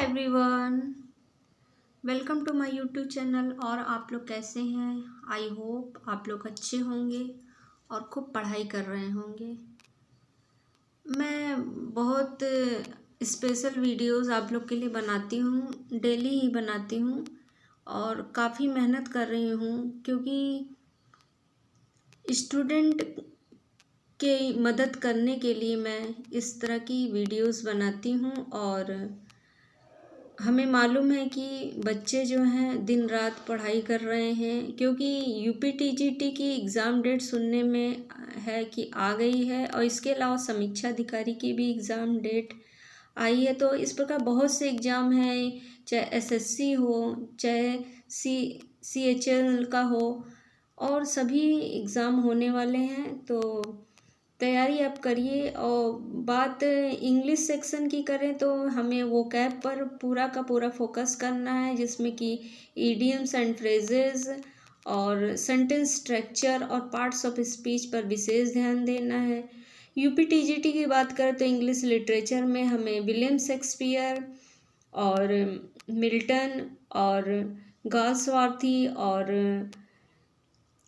Everyone, welcome to my YouTube channel. और आप लोग कैसे हैं? आई होप आप लोग अच्छे होंगे और खूब पढ़ाई कर रहे होंगे। मैं बहुत स्पेशल वीडियोस आप लोग के लिए बनाती हूँ, डेली ही बनाती हूँ और काफ़ी मेहनत कर रही हूँ क्योंकि स्टूडेंट के मदद करने के लिए मैं इस तरह की वीडियोस बनाती हूँ। और हमें मालूम है कि बच्चे जो हैं दिन रात पढ़ाई कर रहे हैं क्योंकि यूपीटीजीटी की एग्ज़ाम डेट सुनने में है कि आ गई है और इसके अलावा समीक्षा अधिकारी की भी एग्ज़ाम डेट आई है। तो इस प्रकार बहुत से एग्ज़ाम हैं, चाहे एसएससी हो, चाहे सीएचएल का हो, और सभी एग्ज़ाम होने वाले हैं। तो तैयारी आप करिए। और बात इंग्लिश सेक्शन की करें तो हमें वोकैब पर पूरा का पूरा फोकस करना है, जिसमें कि इडियम्स एंड फ्रेजेस और सेंटेंस स्ट्रक्चर और पार्ट्स ऑफ स्पीच पर विशेष ध्यान देना है। यूपीटीजीटी की बात करें तो इंग्लिश लिटरेचर में हमें विलियम शेक्सपियर और मिल्टन और गाल्सवर्थी और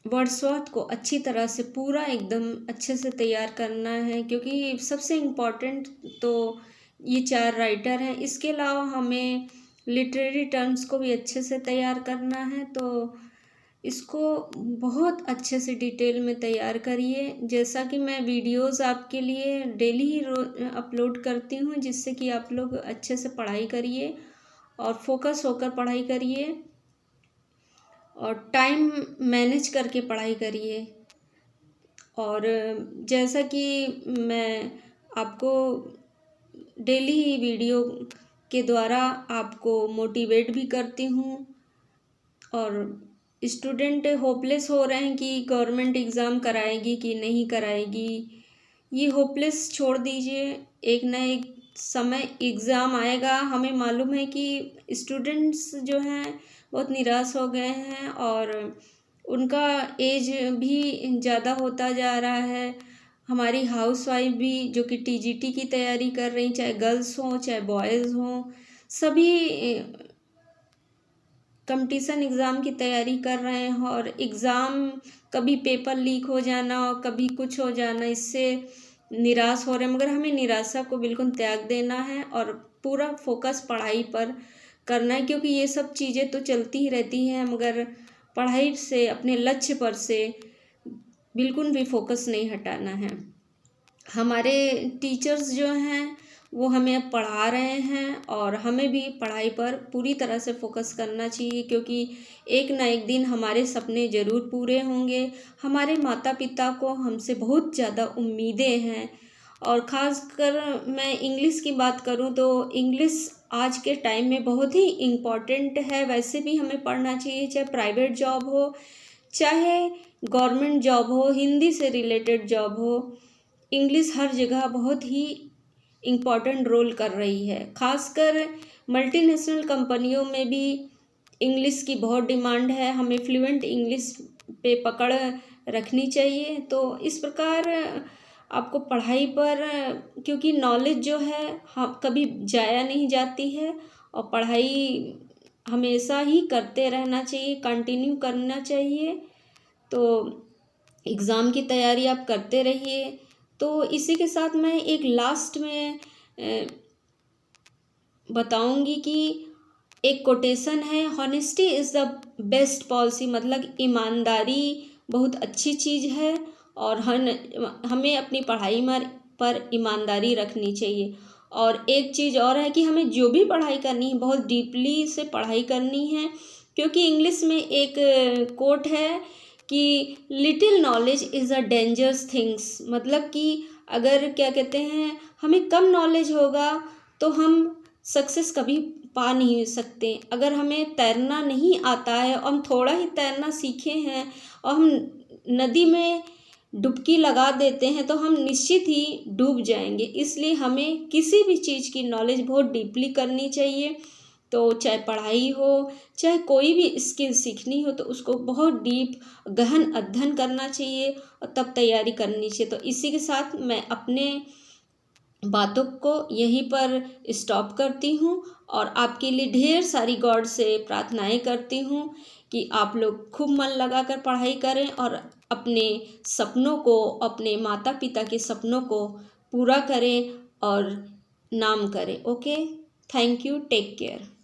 वर्ड्सवर्थ को अच्छी तरह से पूरा एकदम अच्छे से तैयार करना है, क्योंकि सबसे इम्पॉर्टेंट तो ये चार राइटर हैं। इसके अलावा हमें लिटरेरी टर्म्स को भी अच्छे से तैयार करना है। तो इसको बहुत अच्छे से डिटेल में तैयार करिए, जैसा कि मैं वीडियोस आपके लिए डेली ही अपलोड करती हूँ, जिससे कि आप लोग अच्छे से पढ़ाई करिए और फोकस होकर पढ़ाई करिए और टाइम मैनेज करके पढ़ाई करिए। और जैसा कि मैं आपको डेली ही वीडियो के द्वारा आपको मोटिवेट भी करती हूँ, और स्टूडेंट होपलेस हो रहे हैं कि गवर्नमेंट एग्ज़ाम कराएगी कि नहीं कराएगी, ये होपलेस छोड़ दीजिए। एक ना एक समय एग्ज़ाम आएगा। हमें मालूम है कि स्टूडेंट्स जो हैं बहुत निराश हो गए हैं और उनका एज भी ज़्यादा होता जा रहा है। हमारी हाउसवाइफ भी जो कि टीजीटी की तैयारी कर रही, चाहे गर्ल्स हों चाहे बॉयज़ हों, सभी कंपटीशन एग्ज़ाम की तैयारी कर रहे हैं। और एग्ज़ाम कभी पेपर लीक हो जाना और कभी कुछ हो जाना, इससे निराश हो रहे हैं। मगर हमें निराशा को बिल्कुल त्याग देना है और पूरा फोकस पढ़ाई पर करना है, क्योंकि ये सब चीज़ें तो चलती ही रहती हैं, मगर पढ़ाई से, अपने लक्ष्य पर से बिल्कुल भी फोकस नहीं हटाना है। हमारे टीचर्स जो हैं वो हमें अब पढ़ा रहे हैं और हमें भी पढ़ाई पर पूरी तरह से फोकस करना चाहिए, क्योंकि एक ना एक दिन हमारे सपने ज़रूर पूरे होंगे। हमारे माता पिता को हमसे बहुत ज़्यादा उम्मीदें हैं। और ख़ासकर मैं इंग्लिश की बात करूं तो इंग्लिश आज के टाइम में बहुत ही इम्पॉर्टेंट है। वैसे भी हमें पढ़ना चाहिए, चाहे प्राइवेट जॉब हो चाहे गवर्नमेंट जॉब हो, हिंदी से रिलेटेड जॉब हो, इंग्लिश हर जगह बहुत ही इम्पॉर्टेंट रोल कर रही है। खासकर मल्टीनेशनल कंपनियों में भी इंग्लिश की बहुत डिमांड है। हमें फ्लुएंट इंग्लिश पे पकड़ रखनी चाहिए। तो इस प्रकार आपको पढ़ाई पर, क्योंकि नॉलेज जो है कभी जाया नहीं जाती है और पढ़ाई हमेशा ही करते रहना चाहिए, कंटिन्यू करना चाहिए। तो एग्ज़ाम की तैयारी आप करते रहिए। तो इसी के साथ मैं एक लास्ट में बताऊंगी कि एक कोटेशन है, honesty is the best policy, मतलब ईमानदारी बहुत अच्छी चीज़ है और हमें अपनी पढ़ाई पर ईमानदारी रखनी चाहिए। और एक चीज़ और है कि हमें जो भी पढ़ाई करनी है बहुत डीपली से पढ़ाई करनी है, क्योंकि इंग्लिश में एक कोट है कि little knowledge is a dangerous things, मतलब कि अगर क्या कहते हैं, हमें कम नॉलेज होगा तो हम सक्सेस कभी पा नहीं सकते। अगर हमें तैरना नहीं आता है और हम थोड़ा ही तैरना सीखे हैं और हम नदी में डुबकी लगा देते हैं तो हम निश्चित ही डूब जाएंगे। इसलिए हमें किसी भी चीज़ की नॉलेज बहुत डीपली करनी चाहिए। तो चाहे पढ़ाई हो चाहे कोई भी स्किल सीखनी हो तो उसको बहुत डीप गहन अध्ययन करना चाहिए और तब तैयारी करनी चाहिए। तो इसी के साथ मैं अपने बातों को यहीं पर स्टॉप करती हूँ और आपके लिए ढेर सारी गॉड से प्रार्थनाएं करती हूँ कि आप लोग खूब मन लगाकर पढ़ाई करें और अपने सपनों को, अपने माता पिता के सपनों को पूरा करें और नाम करें। Okay, thank you, take care.